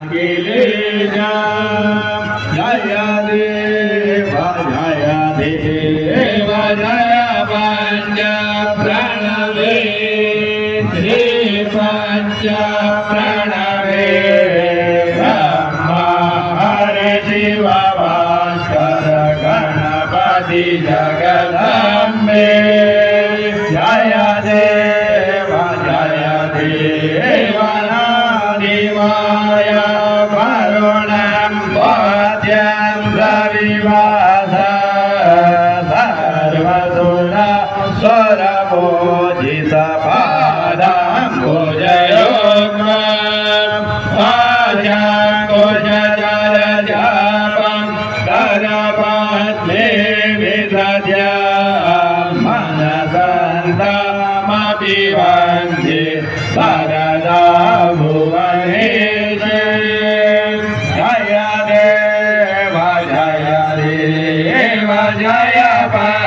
गिलेजा जय देव जय देव जय पंच प्रणवे श्री पंच प्रणवे ब्रह्मा हरि शिव भास्कर गणपति जगदम्बे जय देव देवाय करुणं वाद्यं रविवास सर्वसुर स्वरमोजित पादं भुजयोगं करपद्मे विदध्य मनसन्तमपि वन्दे वरदा भुवनेश जय देव जय पंच